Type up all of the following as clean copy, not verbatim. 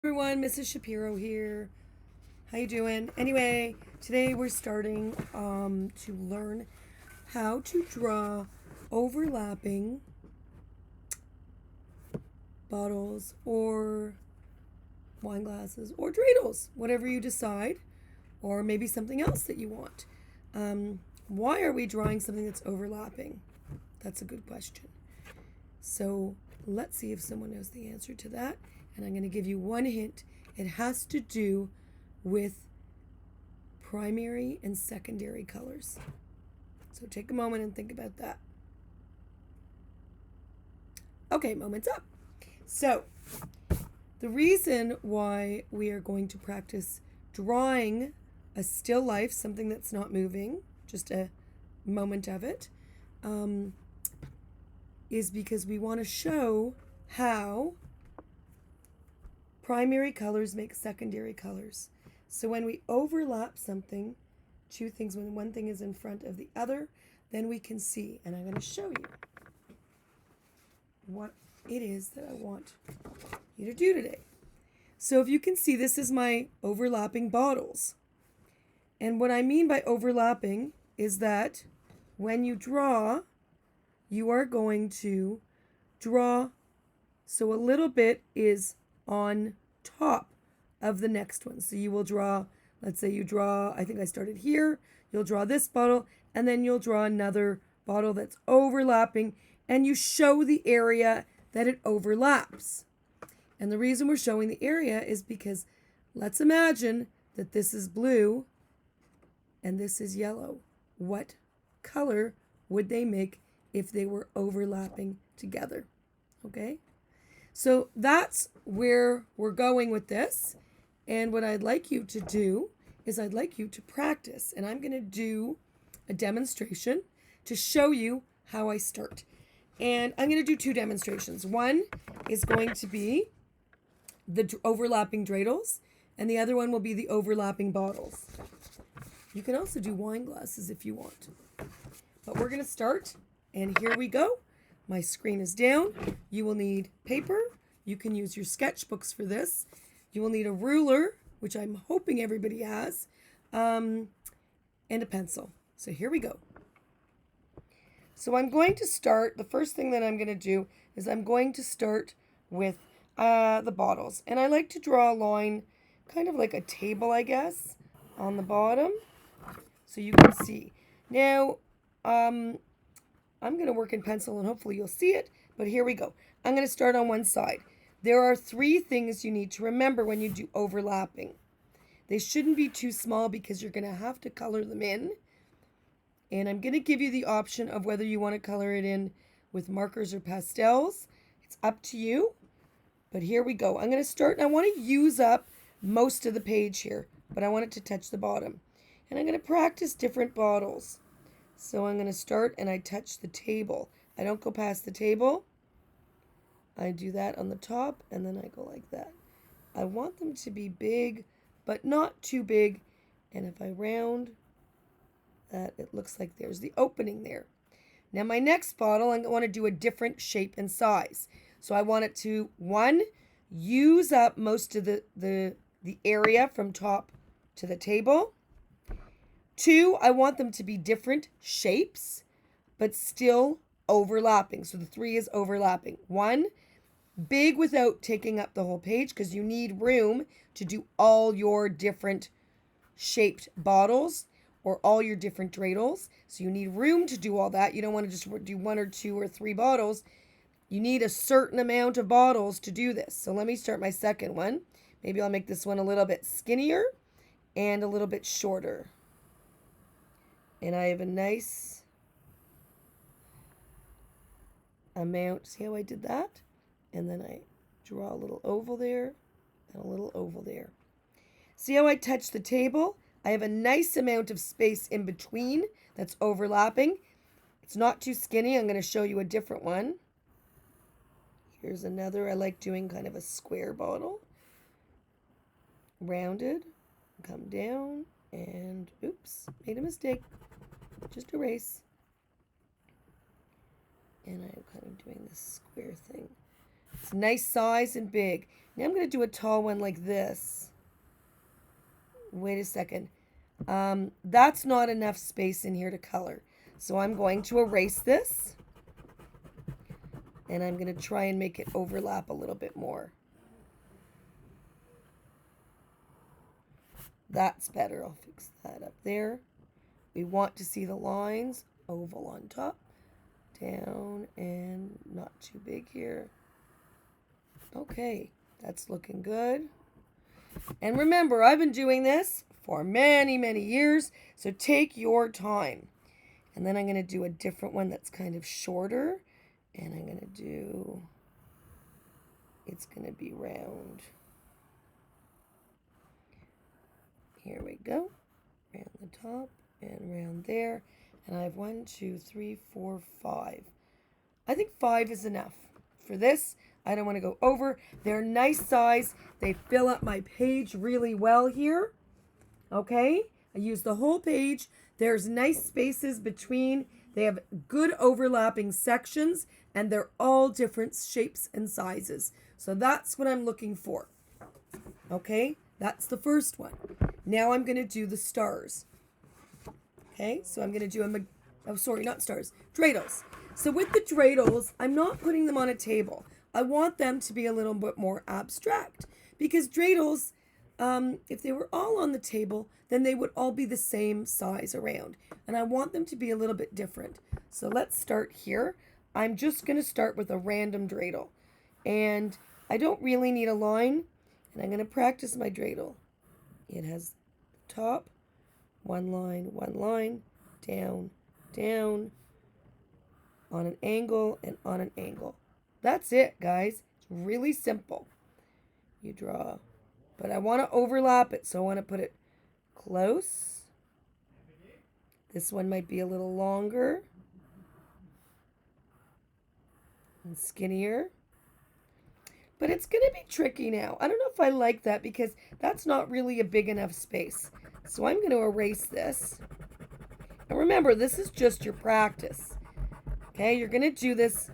Everyone, Mrs. Shapiro here. How you doing? Anyway, today we're starting to learn how to draw overlapping bottles or wine glasses or dreidels, whatever you decide, or maybe something else that you want. Why are we drawing something that's overlapping? That's a good question. So let's see if someone knows the answer to that. And I'm going to give you one hint. It has to do with primary and secondary colors. So take a moment and think about that. Okay, moment's up. So the reason why we are going to practice drawing a still life, something that's not moving, just a moment of it, is because we want to show how primary colors make secondary colors. So when we overlap something, two things, when one thing is in front of the other, then we can see. And I'm going to show you what it is that I want you to do today. So if you can see, this is my overlapping bottles. And what I mean by overlapping is that when you draw, you are going to draw so a little bit is on top of the next one. So you will draw, let's say you draw, I think I started here, you'll draw this bottle, and then you'll draw another bottle that's overlapping, and you show the area that it overlaps. And the reason we're showing the area is because let's imagine that this is blue and this is yellow. What color would they make if they were overlapping together? Okay? So that's where we're going with this. And what I'd like you to do is I'd like you to practice. And I'm going to do a demonstration to show you how I start. And I'm going to do two demonstrations. One is going to be the overlapping dreidels, and the other one will be the overlapping bottles. You can also do wine glasses if you want. But we're going to start, and here we go. My screen is down. You will need paper. You can use your sketchbooks for this. You will need a ruler, which I'm hoping everybody has, and a pencil. So here we go. So I'm going to start, the first thing that I'm going to do is I'm going to start with the bottles. And I like to draw a line, kind of like a table, I guess, on the bottom, so you can see. Now, I'm going to work in pencil and hopefully you'll see it, but here we go. I'm going to start on one side. There are three things you need to remember when you do overlapping. They shouldn't be too small because you're going to have to color them in. And I'm going to give you the option of whether you want to color it in with markers or pastels. It's up to you. But here we go. I'm going to start, and I want to use up most of the page here, but I want it to touch the bottom. And I'm going to practice different bottles. So I'm going to start and I touch the table. I don't go past the table. I do that on the top and then I go like that. I want them to be big, but not too big. And if I round that, it looks like there's the opening there. Now my next bottle, I want to do a different shape and size. So I want it to, one, use up most of the area from top to the table. Two, I want them to be different shapes, but still overlapping. So the three is overlapping. One, big without taking up the whole page because you need room to do all your different shaped bottles or all your different dreidels. So you need room to do all that. You don't want to just do one or two or three bottles. You need a certain amount of bottles to do this. So let me start my second one. Maybe I'll make this one a little bit skinnier and a little bit shorter. And I have a nice amount. See how I did that? And then I draw a little oval there and a little oval there. See how I touch the table? I have a nice amount of space in between that's overlapping. It's not too skinny. I'm going to show you a different one. Here's another. I like doing kind of a square bottle. Rounded. Come down. And oops, made a mistake. Just erase. And I'm kind of doing this square thing. It's nice size and big. Now I'm going to do a tall one like this. Wait a second. That's not enough space in here to color. So I'm going to erase this. And I'm going to try and make it overlap a little bit more. That's better. I'll fix that up there. We want to see the lines. Oval on top. Down and not too big here. Okay, that's looking good. And remember, I've been doing this for many, many years, so take your time. And then I'm going to do a different one that's kind of shorter, and I'm going to do, it's going to be round. Here we go, around the top and around there. And I have 1, 2, 3, 4, 5. I think 5 is enough for this. I don't want to go over. They're nice size. They fill up my page really well here. Okay, I use the whole page. There's nice spaces between. They have good overlapping sections, and they're all different shapes and sizes. So that's what I'm looking for. Okay, that's the first one. Now I'm going to do the stars. Okay, so I'm going to do dreidels. So with the dreidels, I'm not putting them on a table. I want them to be a little bit more abstract, because dreidels, if they were all on the table, then they would all be the same size around. And I want them to be a little bit different. So let's start here. I'm just going to start with a random dreidel. And I don't really need a line. And I'm going to practice my dreidel. It has top, one line, down, down, on an angle, and on an angle. That's it, guys. It's really simple. You draw. But I want to overlap it, so I want to put it close. This one might be a little longer and skinnier. But it's going to be tricky now. I don't know if I like that, because that's not really a big enough space. So I'm going to erase this. And remember, this is just your practice. Okay, you're going to do this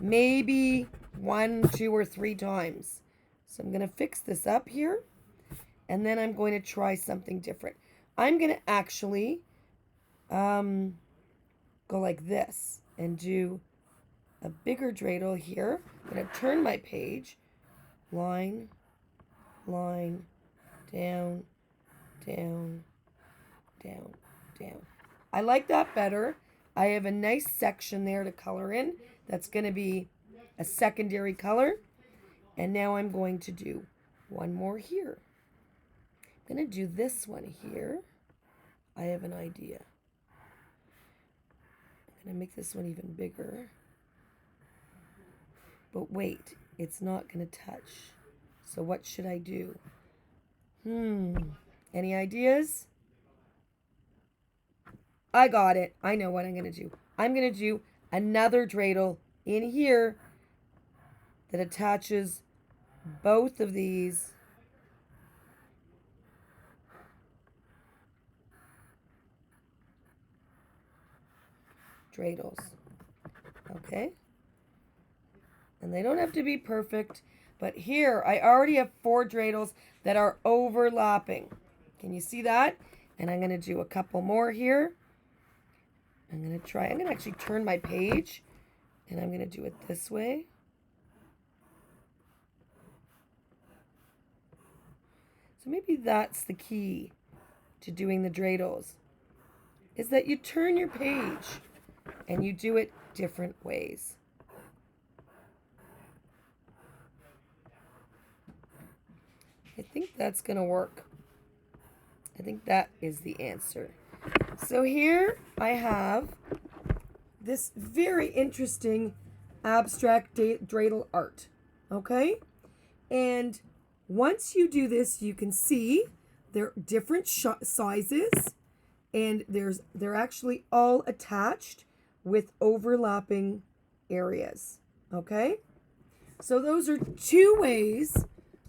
maybe 1, 2, or 3 times. So I'm going to fix this up here. And then I'm going to try something different. I'm going to actually go like this and do a bigger dreidel here. I'm going to turn my page. Line, line, down, down, down, down. I like that better. I have a nice section there to color in. That's going to be a secondary color. And now I'm going to do one more here. I'm going to do this one here. I have an idea. I'm going to make this one even bigger. But wait, it's not going to touch. So what should I do? Any ideas? I got it. I know what I'm going to do. I'm going to do another dreidel in here that attaches both of these dreidels. Okay? And they don't have to be perfect, but here I already have 4 dreidels that are overlapping. Can you see that? And I'm going to do a couple more here. I'm going to actually turn my page, and I'm going to do it this way. So maybe that's the key to doing the dreidels, is that you turn your page and you do it different ways. I think that's going to work. I think that is the answer. So here I have this very interesting abstract dreidel art. Okay? And once you do this, you can see they're different sizes, and they're actually all attached with overlapping areas. Okay? So those are 2 ways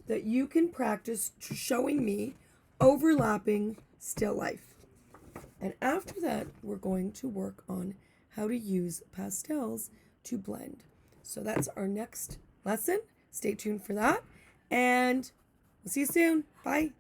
that you can practice showing me overlapping still life. And after that, we're going to work on how to use pastels to blend. So that's our next lesson. Stay tuned for that. And we'll see you soon. Bye.